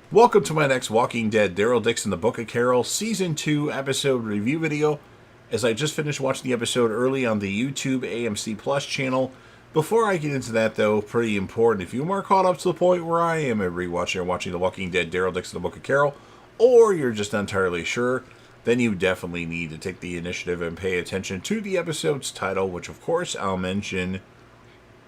Welcome to my next Walking Dead Daryl Dixon The Book of Carol Season 2 episode review video, as I just finished watching the episode early on the YouTube AMC Plus channel. Before I get into that though, pretty important, if you are caught up to the point where I am a rewatcher watching The Walking Dead Daryl Dixon The Book of Carol, or you're just not entirely sure, then you definitely need to take the initiative and pay attention to the episode's title, which of course I'll mention,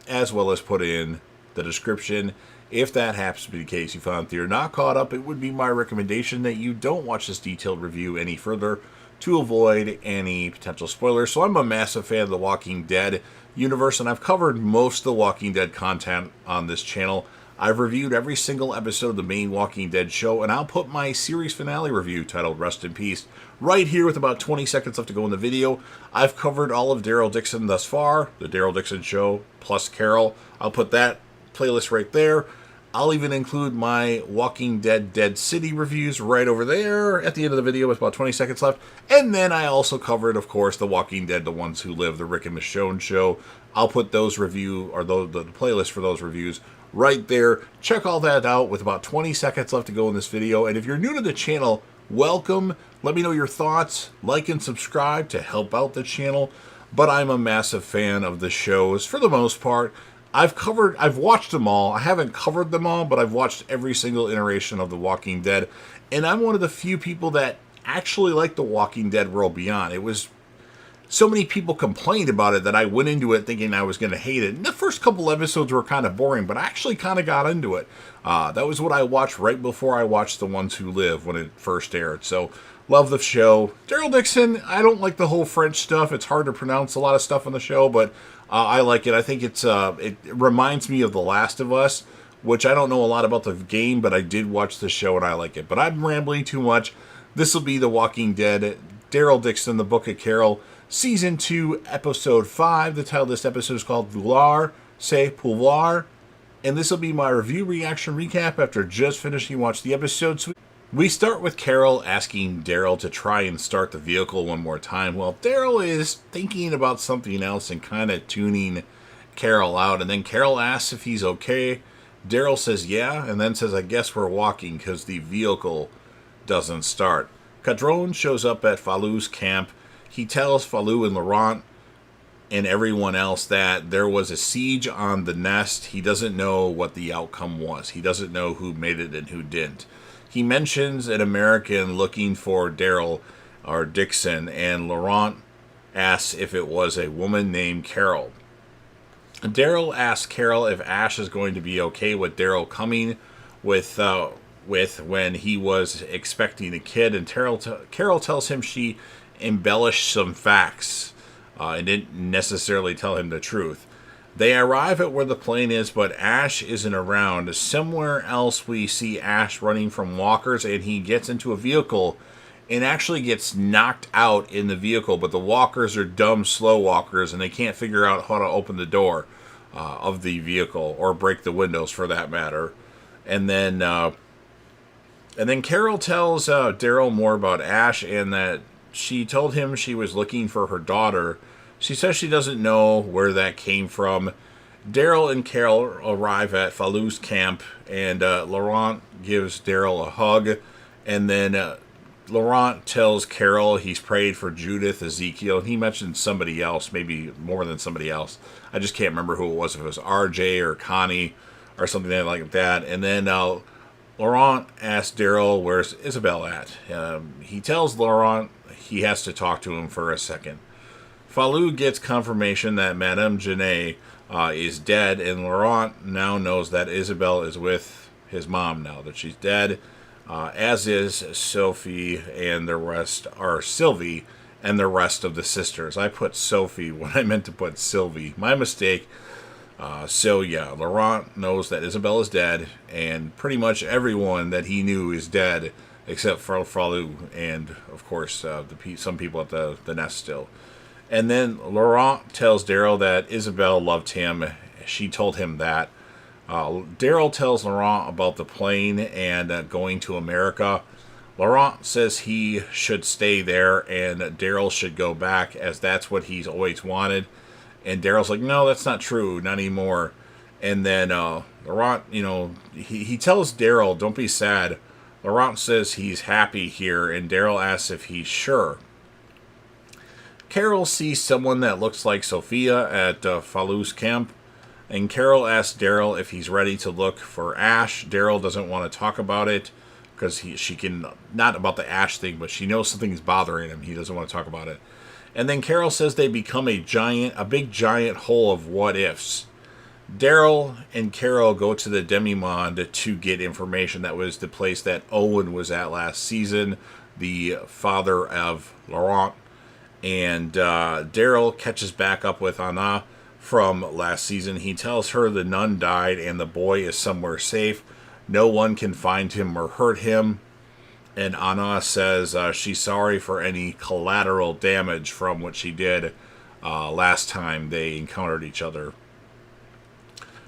as well as put in the description. If that happens to be the case, you found that you're not caught up, it would be my recommendation that you don't watch this detailed review any further to avoid any potential spoilers. So I'm a massive fan of the Walking Dead universe, and I've covered most of the Walking Dead content on this channel. I've reviewed every single episode of the main Walking Dead show, and I'll put my series finale review titled Rest in Peace right here with about 20 seconds left to go in the video. I've covered all of Daryl Dixon thus far, the Daryl Dixon show plus Carol. I'll put that playlist right there. I'll even include my Walking Dead Dead City reviews right over there at the end of the video with about 20 seconds left. And then I also covered, of course, The Walking Dead, The Ones Who Live, the Rick and Michonne show. I'll put those review, or the playlist for those reviews right there. Check all that out with about 20 seconds left to go in this video. And if you're new to the channel, welcome. Let me know your thoughts. Like and subscribe to help out the channel. But I'm a massive fan of the shows for the most part. I've watched them all. I haven't covered them all, but I've watched every single iteration of The Walking Dead. And I'm one of the few people that actually like The Walking Dead World Beyond. It was so many people complained about it that I went into it thinking I was going to hate it. And the first couple episodes were kind of boring, but I actually kind of got into it. That was what I watched right before I watched The Ones Who Live when it first aired. So, love the show. Daryl Dixon, I don't like the whole French stuff. It's hard to pronounce a lot of stuff on the show, but I like it. I think it reminds me of The Last of Us, which I don't know a lot about the game, but I did watch the show and I like it. But I'm rambling too much. This will be The Walking Dead, Daryl Dixon, The Book of Carol, Season 2, Episode 5. The title of this episode is called Vouloir, Pouvoir. And this will be my review, reaction, recap after just finishing watching the episode. So we start with Carol asking Daryl to try and start the vehicle one more time. Well, Daryl is thinking about something else and kind of tuning Carol out. And then Carol asks if he's okay. Daryl says yeah, and then says, I guess we're walking because the vehicle doesn't start. Cadron shows up at Falout's camp. He tells Fallout and Laurent and everyone else that there was a siege on the nest. He doesn't know what the outcome was. He doesn't know who made it and who didn't. He mentions an American looking for Daryl or Dixon, and Laurent asks if it was a woman named Carol. Daryl asks Carol if Ash is going to be okay with Daryl coming with when he was expecting a kid, and Carol tells him she embellished some facts and didn't necessarily tell him the truth. They arrive at where the plane is, but Ash isn't around. Somewhere else we see Ash running from walkers, and he gets into a vehicle and actually gets knocked out in the vehicle, but the walkers are dumb, slow walkers, and they can't figure out how to open the door of the vehicle, or break the windows for that matter. And then Carol tells Daryl more about Ash, and that she told him she was looking for her daughter. She says she doesn't know where that came from. Daryl and Carol arrive at Falout's camp, and Laurent gives Daryl a hug. And then Laurent tells Carol he's prayed for Judith, Ezekiel, and he mentioned somebody else, maybe more than somebody else. I just can't remember who it was, if it was RJ or Connie or something like that. And then Laurent asks Daryl, where's Isabel at? He tells Laurent he has to talk to him for a second. Fallout gets confirmation that Madame Genet is dead, and Laurent now knows that Isabel is with his mom now that she's dead, as is Sophie and the rest, or Sylvie and the rest of the sisters. I put Sophie when I meant to put Sylvie. My mistake. So yeah, Laurent knows that Isabel is dead, and pretty much everyone that he knew is dead, except for Fallout and, of course, some people at the nest still. And then Laurent tells Daryl that Isabel loved him. She told him that. Daryl tells Laurent about the plane and going to America. Laurent says he should stay there and Daryl should go back, as that's what he's always wanted. And Daryl's like, no, that's not true, not anymore. And then Laurent, he tells Daryl, don't be sad. Laurent says he's happy here, and Daryl asks if he's sure. Carol sees someone that looks like Sophia at Vouloir's camp, and Carol asks Daryl if he's ready to look for Ash. Daryl doesn't want to talk about it because she can, not about the Ash thing, but she knows something's bothering him. He doesn't want to talk about it. And then Carol says they become a big giant hole of what ifs. Daryl and Carol go to the Demi-Monde to get information. That was the place that Owen was at last season, the father of Laurent. And Daryl catches back up with Anna from last season. He tells her the nun died and the boy is somewhere safe. No one can find him or hurt him. And Anna says she's sorry for any collateral damage from what she did last time they encountered each other.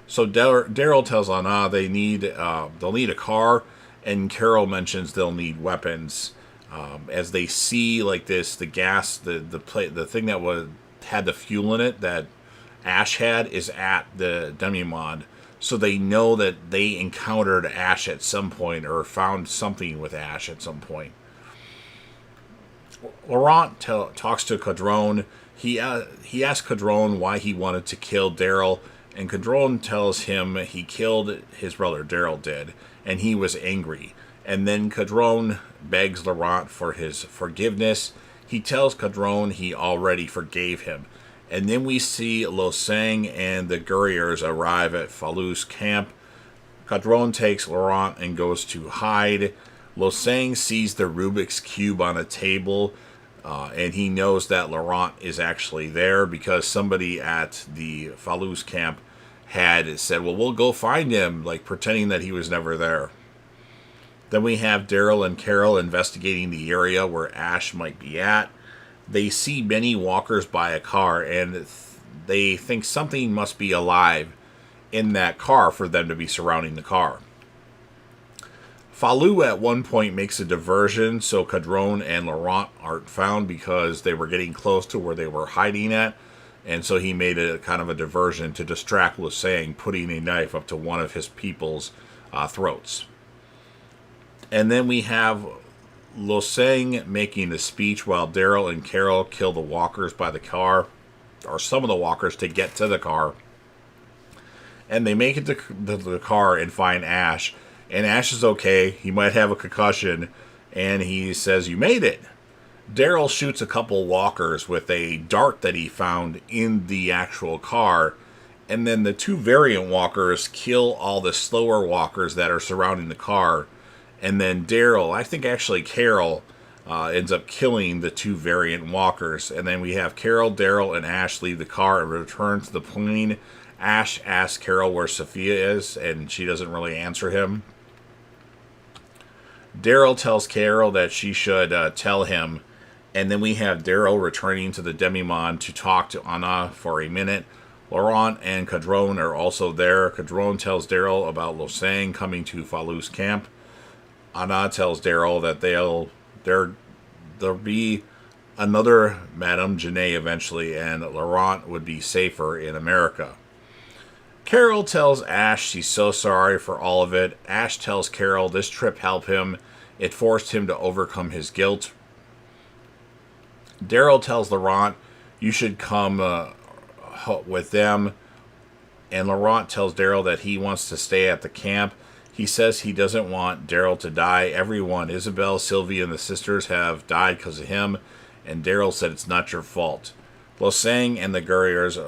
So Daryl tells Anna they'll need a car, and Carol mentions they'll need weapons. As they see like this, the gas, the thing that had the fuel in it that Ash had is at the Demi-Monde. So they know that they encountered Ash at some point or found something with Ash at some point. Laurent talks to Cadron. He asks Cadron why he wanted to kill Daryl, and Cadron tells him he killed his brother, Daryl did, and he was angry. And then Cadron begs Laurent for his forgiveness. He tells Cadron he already forgave him. And then we see Lo Sang and the Guerriers arrive at Vouloir's camp. Cadron takes Laurent and goes to hide. Lo Sang sees the Rubik's Cube on a table, and he knows that Laurent is actually there because somebody at the Vouloir's camp had said, well, we'll go find him, like pretending that he was never there. Then we have Daryl and Carol investigating the area where Ash might be at. They see many walkers by a car, and they think something must be alive in that car for them to be surrounding the car. Vouloir at one point makes a diversion so Cadron and Laurent aren't found because they were getting close to where they were hiding at, and so he made a kind of a diversion to distract Lo Sang, putting a knife up to one of his people's throats. And then we have Lo Sang making a speech while Daryl and Carol kill the walkers by the car, or some of the walkers, to get to the car. And they make it to the car and find Ash. And Ash is okay. He might have a concussion. And he says, you made it. Daryl shoots a couple walkers with a dart that he found in the actual car. And then the two variant walkers kill all the slower walkers that are surrounding the car. And then Daryl, I think actually Carol, ends up killing the two variant walkers. And then we have Carol, Daryl, and Ash leave the car and return to the plane. Ash asks Carol where Sophia is, and she doesn't really answer him. Daryl tells Carol that she should tell him. And then we have Daryl returning to the Demi-Monde to talk to Anna for a minute. Laurent and Cadron are also there. Cadron tells Daryl about Lo Sang coming to Vouloir's camp. Anna tells Daryl that there'll be another Madame Genet eventually, and Laurent would be safer in America. Carol tells Ash she's so sorry for all of it. Ash tells Carol this trip helped him. It forced him to overcome his guilt. Daryl tells Laurent, you should come with them. And Laurent tells Daryl that he wants to stay at the camp. He says he doesn't want Daryl to die. Everyone, Isabel, Sylvie, and the sisters have died because of him. And Daryl said it's not your fault. Lo Sang and the Guerriers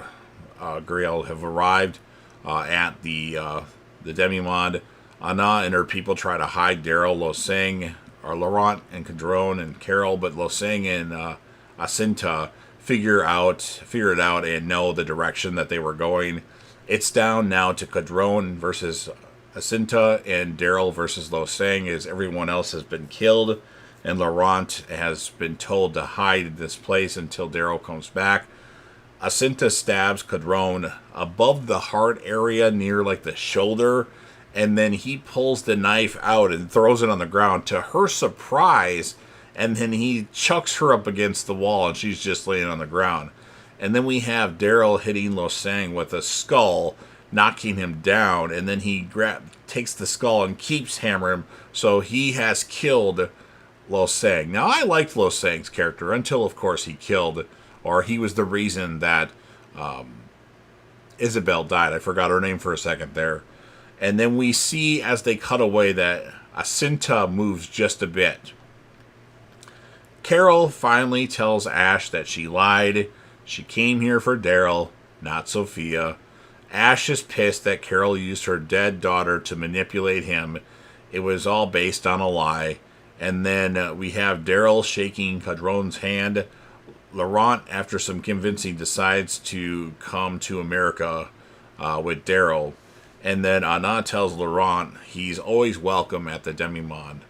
have arrived at the Demi-Monde. Anna and her people try to hide Daryl. Lo Sang, or Laurent and Cadron and Carol, but Lo Sang and Asinta figure it out and know the direction that they were going. It's down now to Cadron versus Asinta and Daryl versus Lo Sang, as everyone else has been killed, and Laurent has been told to hide in this place until Daryl comes back. Asinta stabs Cadron above the heart area near like the shoulder, and then he pulls the knife out and throws it on the ground to her surprise, and then he chucks her up against the wall and she's just laying on the ground. And then we have Daryl hitting Lo Sang with a skull knocking him down, and then he takes the skull and keeps hammering him, so he has killed Lo Sang. Now, I liked Lo Sang's character until, of course, he was the reason that Isabel died. I forgot her name for a second there. And then we see, as they cut away, that Asinta moves just a bit. Carol finally tells Ash that she lied. She came here for Daryl, not Sophia. Ash is pissed that Carol used her dead daughter to manipulate him. It was all based on a lie. And then we have Daryl shaking Cadron's hand. Laurent, after some convincing, decides to come to America with Daryl. And then Anna tells Laurent he's always welcome at the Demi-Monde.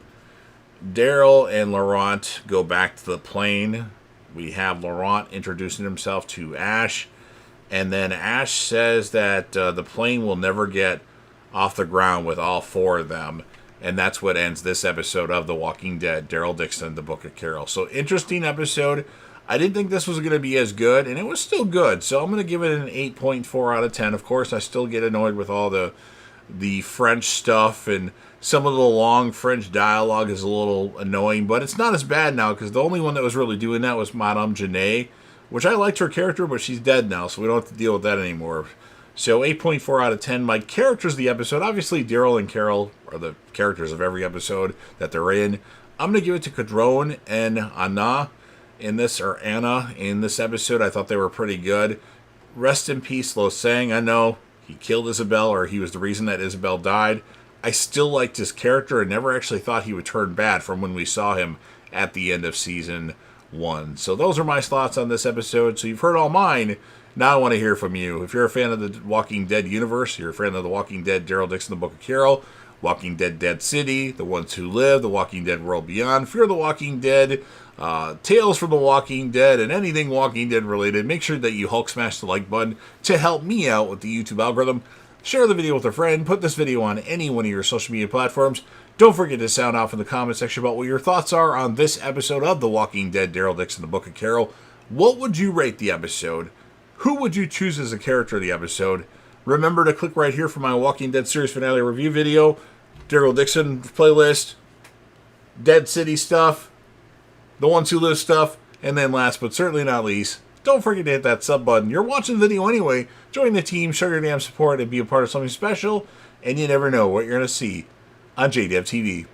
Daryl and Laurent go back to the plane. We have Laurent introducing himself to Ash. And then Ash says that the plane will never get off the ground with all four of them. And that's what ends this episode of The Walking Dead, Daryl Dixon, The Book of Carol. So, interesting episode. I didn't think this was going to be as good, and it was still good. So I'm going to give it an 8.4 out of 10. Of course, I still get annoyed with all the French stuff, and some of the long French dialogue is a little annoying, but it's not as bad now, because the only one that was really doing that was Madame Janae, which I liked her character, but she's dead now, so we don't have to deal with that anymore. So 8.4 out of 10. My characters of the episode, obviously Daryl and Carol are the characters of every episode that they're in. I'm going to give it to Cadron and Anna in this episode. I thought they were pretty good. Rest in peace, Lo Sang. I know he killed Isabel, or he was the reason that Isabel died. I still liked his character and never actually thought he would turn bad from when we saw him at the end of season 1. So those are my thoughts on this episode. So you've heard all mine. Now I want to hear from you. If you're a fan of the Walking Dead universe, you're a fan of The Walking Dead, Daryl Dixon, The Book of Carol, Walking Dead, Dead City, The Ones Who Live, The Walking Dead World Beyond, Fear the Walking Dead, Tales from the Walking Dead, and anything Walking Dead related, make sure that you Hulk smash the like button to help me out with the YouTube algorithm. Share the video with a friend. Put this video on any one of your social media platforms. Don't forget to sound off in the comment section about what your thoughts are on this episode of The Walking Dead, Daryl Dixon, The Book of Carol. What would you rate the episode? Who would you choose as a character of the episode? Remember to click right here for my Walking Dead series finale review video, Daryl Dixon playlist, Dead City stuff, The Ones Who Live stuff, and then last but certainly not least, don't forget to hit that sub button. You're watching the video anyway. Join the team, show your damn support, and be a part of something special, and you never know what you're going to see on JDev TV.